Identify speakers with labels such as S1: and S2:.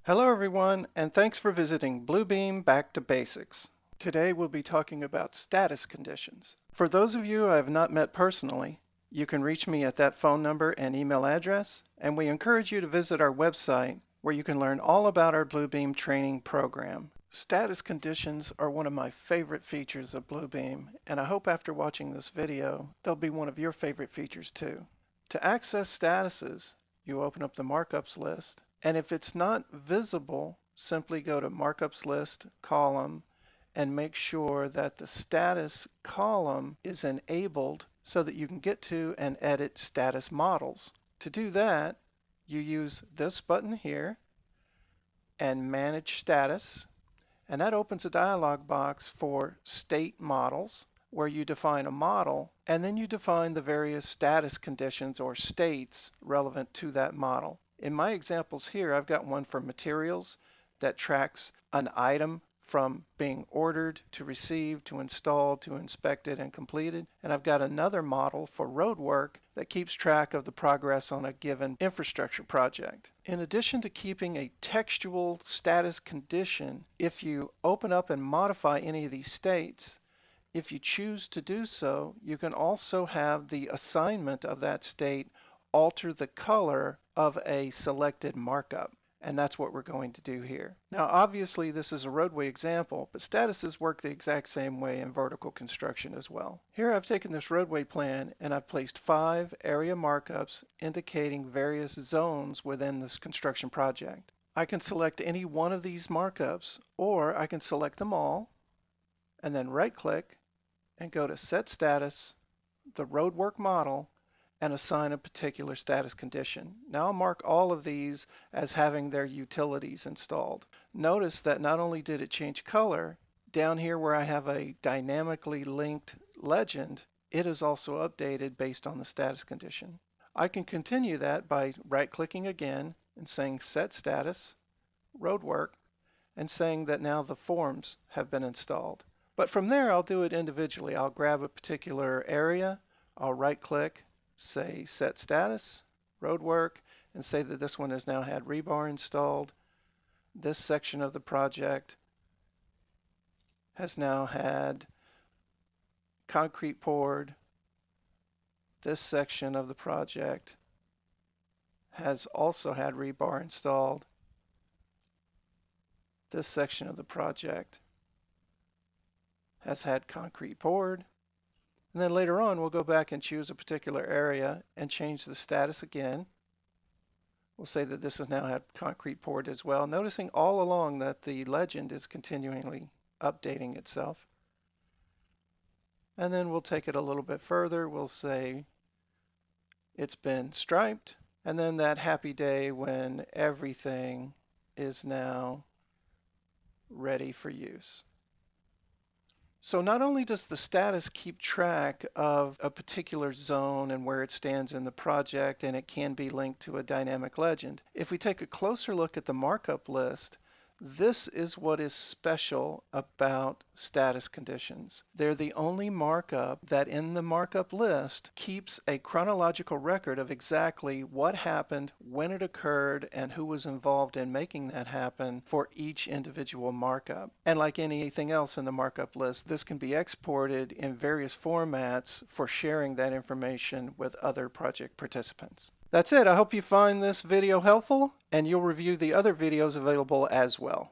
S1: Hello everyone, and thanks for visiting Bluebeam Back to Basics. Today we'll be talking about status conditions. For those of you I have not met personally, you can reach me at that phone number and email address, and we encourage you to visit our website where you can learn all about our Bluebeam training program. Status conditions are one of my favorite features of Bluebeam, and I hope after watching this video, they'll be one of your favorite features too. To access statuses, you open up the markups list, and if it's not visible, simply go to markups list column and make sure that the status column is enabled so that you can get to and edit status models. To do that, you use this button here and manage status, and that opens a dialog box for state models where you define a model and then you define the various status conditions or states relevant to that model. In my examples here, I've got one for materials that tracks an item from being ordered to received to installed to inspected and completed. And I've got another model for road work that keeps track of the progress on a given infrastructure project. In addition to keeping a textual status condition, if you open up and modify any of these states, if you choose to do so, you can also have the assignment of that state alter the color of a selected markup. And that's what we're going to do here. Now, obviously, this is a roadway example, but statuses work the exact same way in vertical construction as well. Here I've taken this roadway plan and I've placed 5 area markups indicating various zones within this construction project. I can select any one of these markups, or I can select them all and then right-click and go to Set Status, the roadwork model, and assign a particular status condition. Now I'll mark all of these as having their utilities installed. Notice that not only did it change color, down here where I have a dynamically linked legend, it is also updated based on the status condition. I can continue that by right-clicking again and saying Set Status, Roadwork, and saying that now the forms have been installed. But from there, I'll do it individually. I'll grab a particular area, I'll right-click, say Set Status, Roadwork, and say that this one has now had rebar installed. This section of the project has now had concrete poured. This section of the project has also had rebar installed. This section of the project has had concrete poured. And then later on, we'll go back and choose a particular area and change the status again. We'll say that this has now had concrete poured as well, noticing all along that the legend is continually updating itself. And then we'll take it a little bit further. We'll say it's been striped, and then that happy day when everything is now ready for use. So not only does the status keep track of a particular zone and where it stands in the project, and it can be linked to a dynamic legend. If we take a closer look at the markup list, this is what is special about status conditions. They're the only markup that in the markup list keeps a chronological record of exactly what happened, when it occurred, and who was involved in making that happen for each individual markup. And like anything else in the markup list, this can be exported in various formats for sharing that information with other project participants. That's it. I hope you find this video helpful, and you'll review the other videos available as well.